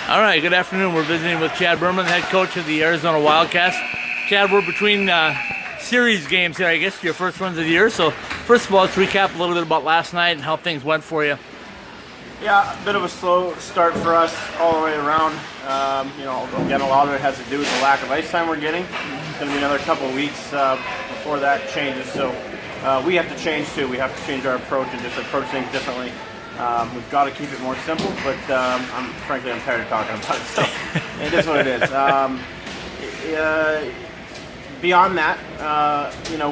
All right, good afternoon. We're visiting with Chad Berman, head coach of the Arizona Wildcats. Chad, we're between series games here, I guess, your first ones of the year. So first of all, let's recap a little bit about last night and how things went for you. Yeah, a bit of a slow start for us all the way around. Again, a lot of it has to do with the lack of ice time we're getting. It's going to be another couple of weeks before that changes. So we have to change too. We have to change our approach and just approach things differently. We've got to keep it more simple, but I'm tired of talking about it, so it is what it is. Beyond that,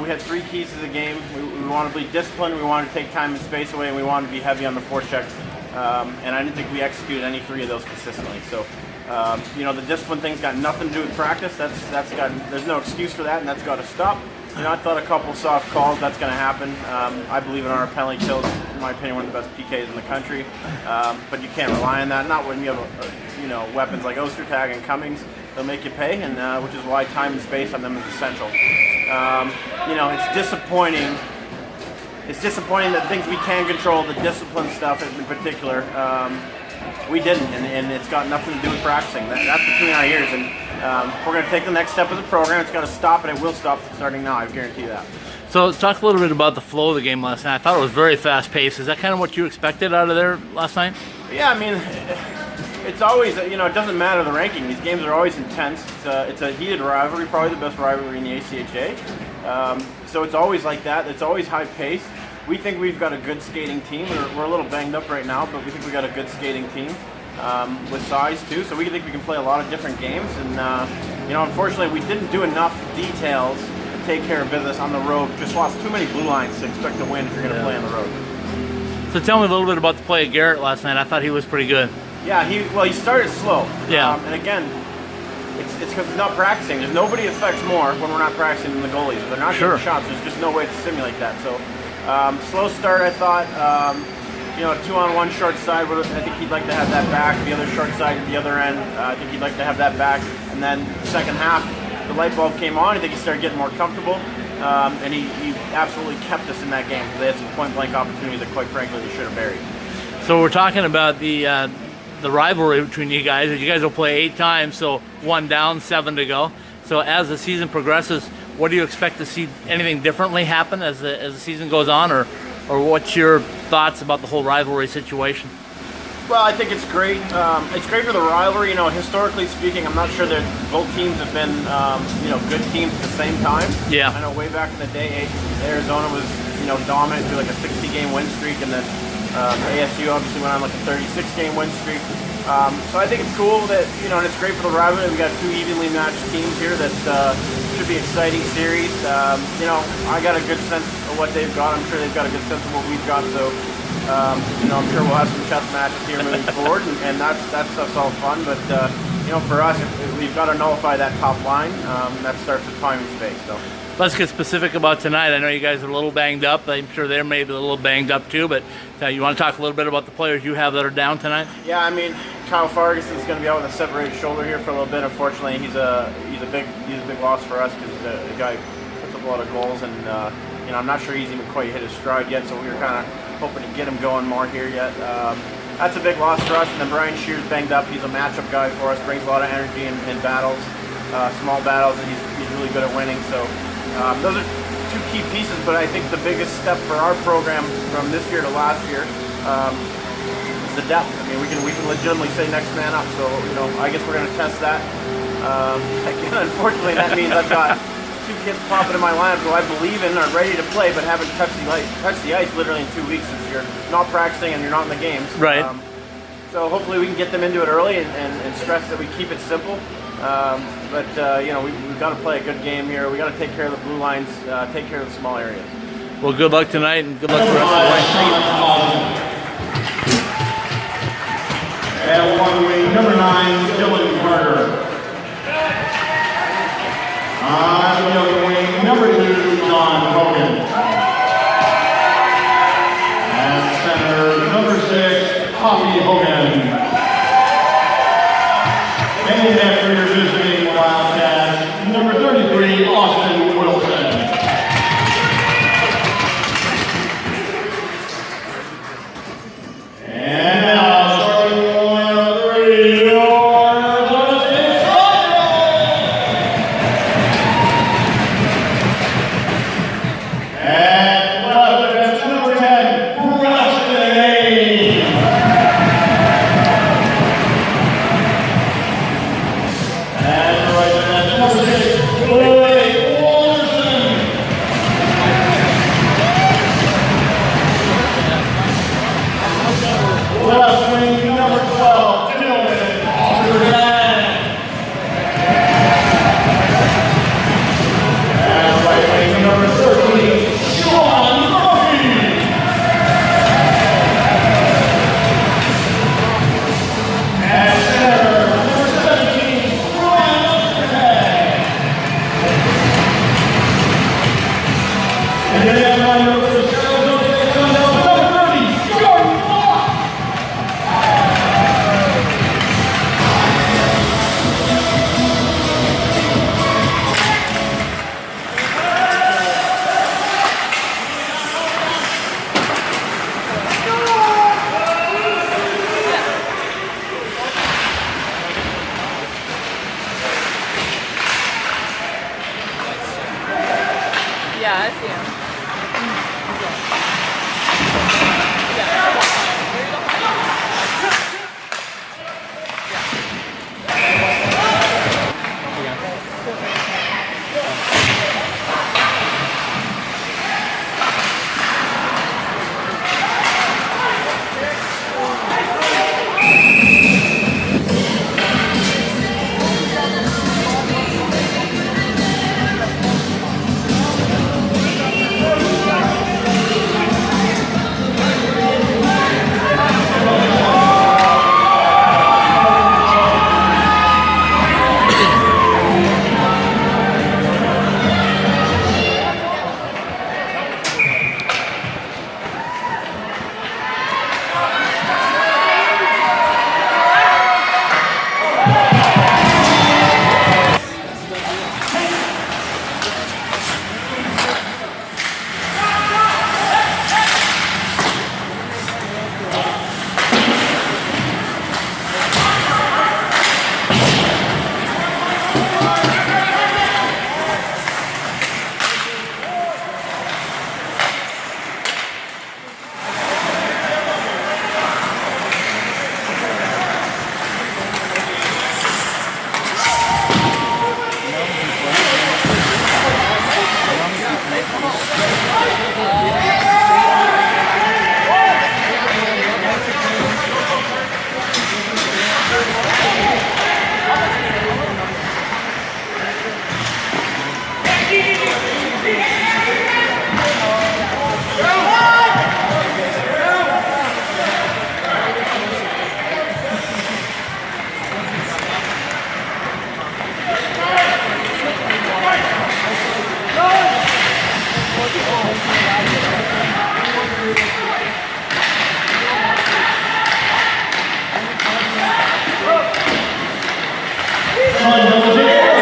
we had three keys to the game. We want to be disciplined, we want to take time and space away, and we want to be heavy on the forecheck. And I didn't think we executed any three of those consistently. So, the discipline thing's got nothing to do with practice. There's no excuse for that, and that's got to stop. I thought a couple soft calls, that's going to happen. I believe in our penalty kills, in my opinion, one of the best PKs in the country. But you can't rely on that. Not when you have weapons like Ostertag and Cummings. They'll make you pay, and which is why time and space on them is essential. It's disappointing it's disappointing that things we can control, the discipline stuff in particular, we didn't, and it's got nothing to do with practicing. That's between our ears, and we're going to take the next step as a program. It's got to stop, and it will stop starting now. I guarantee that. So talk a little bit about the flow of the game last night. I thought it was very fast-paced. Is that kind of what you expected out of there last night? Yeah, I mean, it's always, it doesn't matter the ranking. These games are always intense. It's a heated rivalry, probably the best rivalry in the ACHA. So it's always like that. It's always high-paced. We think we've got a good skating team. We're a little banged up right now, but we think we've got a good skating team with size, too. So we think we can play a lot of different games. And, unfortunately, we didn't do enough details to take care of business on the road. Just lost too many blue lines to expect to win if you're going to play on the road. So tell me a little bit about the play of Garrett last night. I thought he was pretty good. Yeah, he started slow. Yeah. And again, it's because he's not practicing. There's nobody affects more when we're not practicing than the goalies. If they're not getting shots, there's just no way to simulate that. So slow start, I thought. 2-on-1 short side. I think he'd like to have that back. The other short side at the other end. I think he'd like to have that back. And then the second half, the light bulb came on. I think he started getting more comfortable. And he absolutely kept us in that game. They had some point-blank opportunities that, quite frankly, they should have buried. So we're talking about the rivalry between you guys. You guys will play 8 times, so 1 down, 7 to go. So as the season progresses, what do you expect to see? Anything differently happen as the season goes on, or what's your thoughts about the whole rivalry situation? Well, I think it's great. It's great for the rivalry. Historically speaking, I'm not sure that both teams have been, good teams at the same time. Yeah. I know way back in the day, Arizona was, dominant through like a 60-game win streak, and then ASU obviously went on like a 36-game win streak. So I think it's cool that, and it's great for the rivalry. We've got 2 evenly matched teams here that should be exciting series. I got a good sense of what they've got. I'm sure they've got a good sense of what we've got. So, I'm sure we'll have some chess matches here moving forward, and that stuff's all fun. But, for us, we've got to nullify that top line. That starts with time and space. So. Let's get specific about tonight. I know you guys are a little banged up. I'm sure they're maybe a little banged up too, but you want to talk a little bit about the players you have that are down tonight? Yeah, I mean, Kyle Farguson's going to be out with a separated shoulder here for a little bit. Unfortunately, he's a big loss for us because he's a guy who puts up a lot of goals, and I'm not sure he's even quite hit his stride yet. So we were kind of hoping to get him going more here yet. That's a big loss for us. And then Brian Shear's banged up. He's a matchup guy for us. Brings a lot of energy in battles, small battles, and he's really good at winning. So. Those are 2 key pieces, but I think the biggest step for our program from this year to last year is the depth. I mean, we can legitimately say next man up. So I guess we're going to test that. Again, unfortunately, that means I've got 2 kids popping in my lineup who I believe in are ready to play, but haven't touched the ice literally in 2 weeks since you're not practicing and you're not in the games. Right. So hopefully we can get them into it early and stress that we keep it simple. We've got to play a good game here. We got to take care of the blue lines, take care of the small areas. Well, good luck tonight, and good luck for the rest of the way. At 1 wing, number 9, Dylan Carter. On the other wing, number 2, John Hogan. At center, number 6, Poppy Hogan. And after your visiting Wildcats, number 33, Austin Wilson. And now, starting lineup 3, your Arizona At left, that's number 10, Preston. Son double take.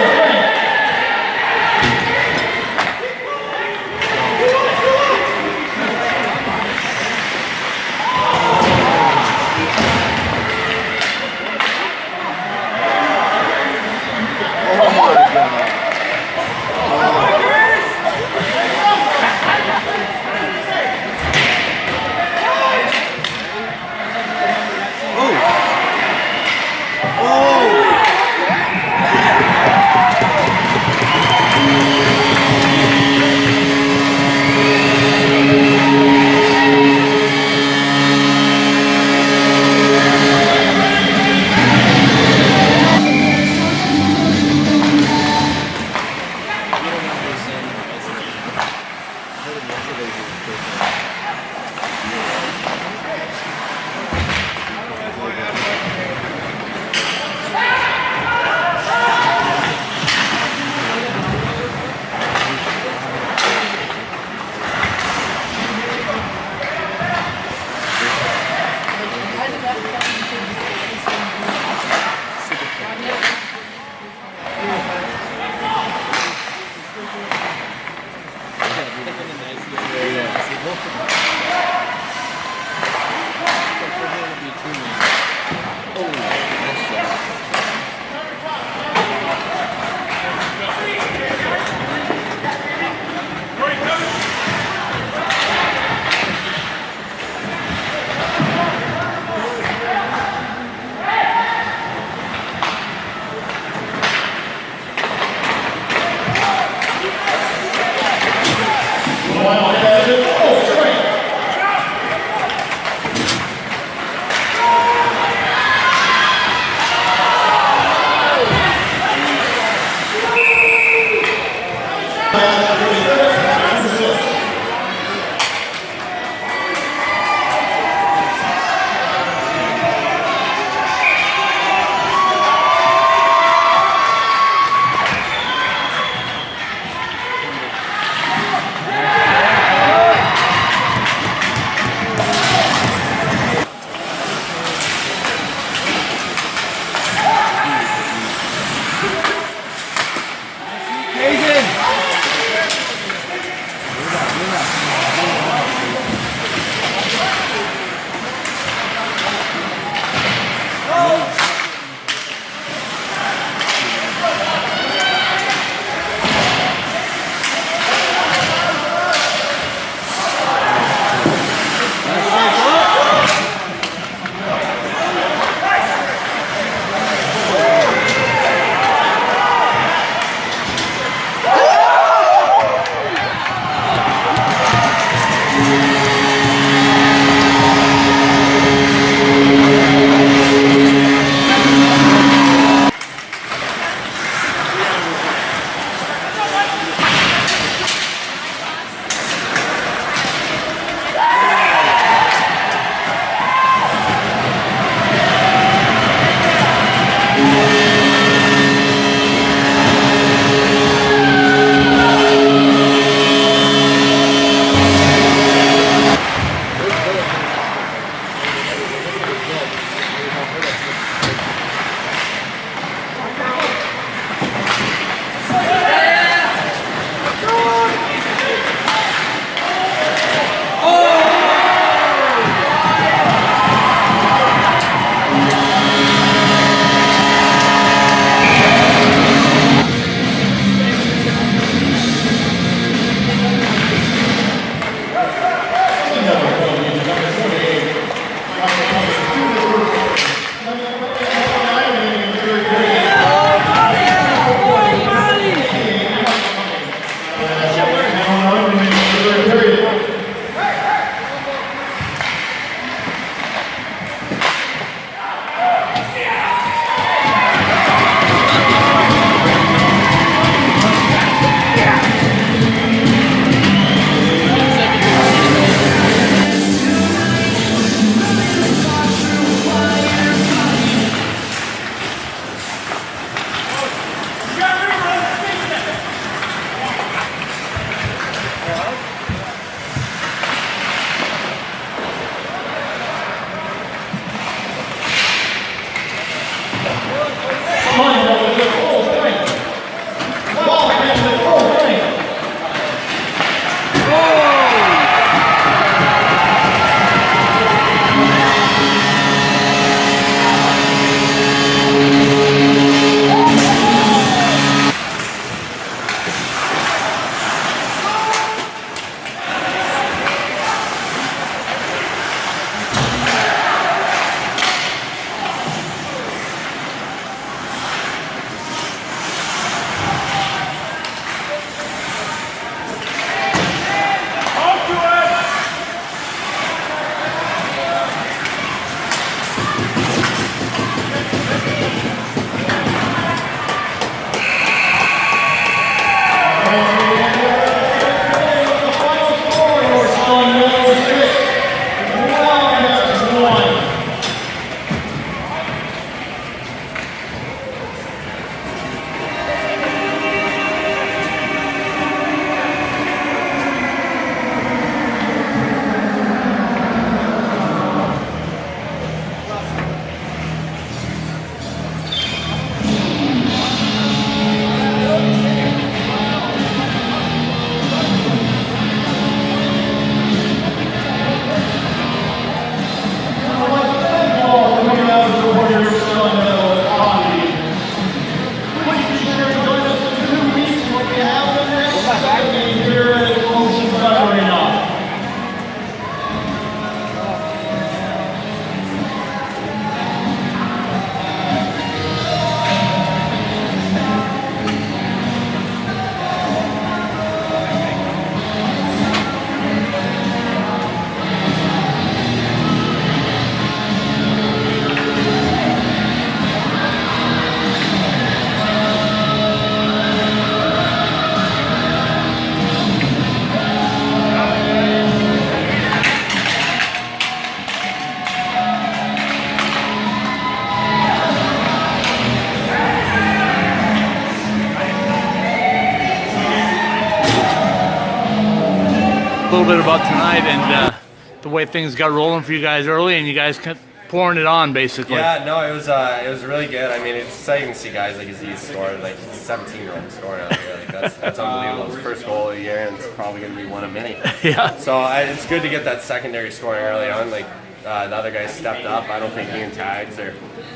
little bit about tonight and the way things got rolling for you guys early, and you guys kept pouring it on basically. Yeah, no, it was really good. I mean, it's exciting to see guys like Aziz score, like 17-year-old scoring out here. Like that's unbelievable. His first goal of the year, and it's probably going to be one of many. Yeah. So it's good to get that secondary scoring early on. Like the other guys stepped up. I don't think me and Tags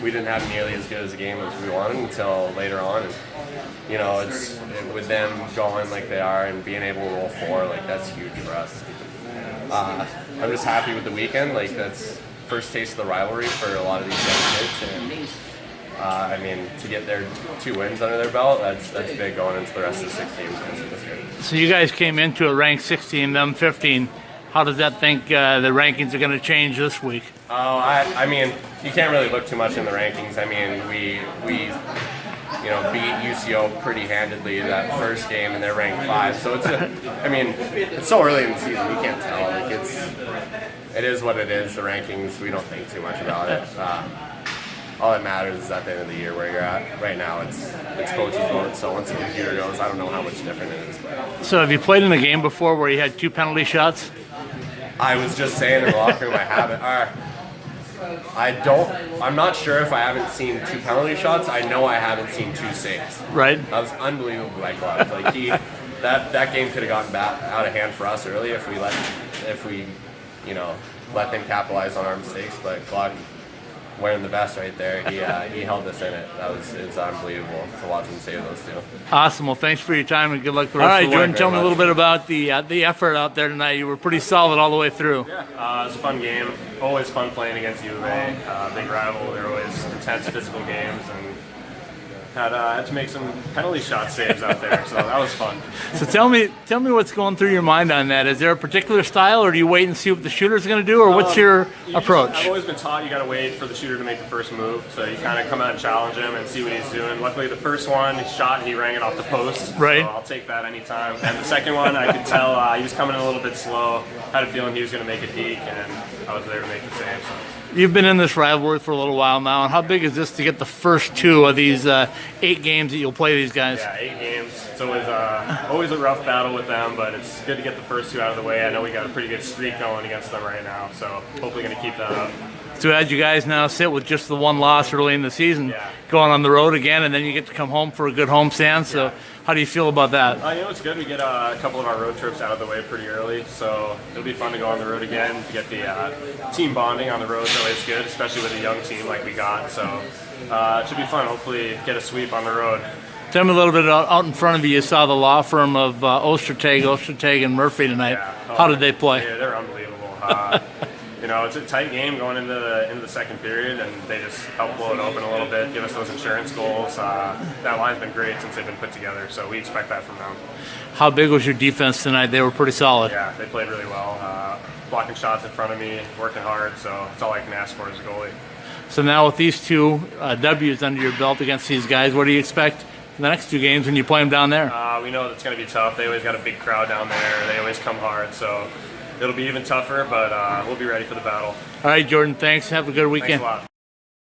we didn't have nearly as good as a game as we wanted until later on. And, you know, with them going like they are and being able to roll 4, like that's huge for us. I'm just happy with the weekend. Like that's first taste of the rivalry for a lot of these young kids, and I mean, to get their 2 wins under their belt, that's big going into the rest of the 6 games this year. So you guys came into a ranked 16, them 15. How does that think the rankings are going to change this week? Oh, I mean, you can't really look too much in the rankings. I mean, we beat UCO pretty handedly that first game, and they're ranked 5. So it's so early in the season, you can't tell. Like it is what it is. The rankings, we don't think too much about it. All that matters is at the end of the year where you're at. Right now, it's coach's vote. So once the computer goes, I don't know how much different it is. But So have you played in a game before where you had 2 penalty shots? I was just saying in the locker room, I haven't. I'm not sure if I haven't seen 2 penalty shots. I know I haven't seen 2 saves. Right. That was unbelievable by Clark. Like that game could have gotten out of hand for us early if we let them capitalize on our mistakes. But Clark, wearing the vest right there, he held us in it. It was unbelievable to watch him save those 2. Awesome. Well, thanks for your time and good luck the rest of the week. All right, Jordan, tell me a little bit about the effort out there tonight. You were pretty solid all the way through. Yeah, it was a fun game. Always fun playing against U of A. Big rival. They're always intense physical games, and had to make some penalty shot saves out there, so that was fun. So tell me what's going through your mind on that. Is there a particular style, or do you wait and see what the shooter's going to do, or what's your approach? I've always been taught you got to wait for the shooter to make the first move, so you kind of come out and challenge him and see what he's doing. Luckily, the first one, he shot and he rang it off the post, right. So I'll take that anytime. And the second one, I could tell he was coming in a little bit slow. Had a feeling he was going to make a deke, and I was there to make the save. So. You've been in this rivalry for a little while now, and how big is this to get the first 2 of these 8 games that you'll play these guys? Yeah, 8 games. It's always a rough battle with them, but it's good to get the first 2 out of the way. I know we got a pretty good streak going against them right now, so hopefully going to keep that up. So as you guys now sit with just the 1 loss early in the season, going on the road again, and then you get to come home for a good homestand. So how do you feel about that? It's good. We get a couple of our road trips out of the way pretty early, so it'll be fun to go on the road again. Get the team bonding on the road is always good, especially with a young team like we got. So it should be fun. Hopefully get a sweep on the road. Tell me a little bit out in front of you. You saw the law firm of Ostertag and Murphy tonight. Yeah. How did they play? Yeah, they're unbelievable. It's a tight game going into the second period, and they just help blow it open a little bit, give us those insurance goals. That line's been great since they've been put together, so we expect that from them. How big was your defense tonight? They were pretty solid. Yeah, they played really well. Blocking shots in front of me, working hard, so that's all I can ask for as a goalie. So now with these 2 W's under your belt against these guys, what do you expect for the next 2 games when you play them down there? We know it's going to be tough. They always got a big crowd down there. They always come hard, so it'll be even tougher, but we'll be ready for the battle. All right, Jordan, thanks. Have a good weekend. Thanks a lot.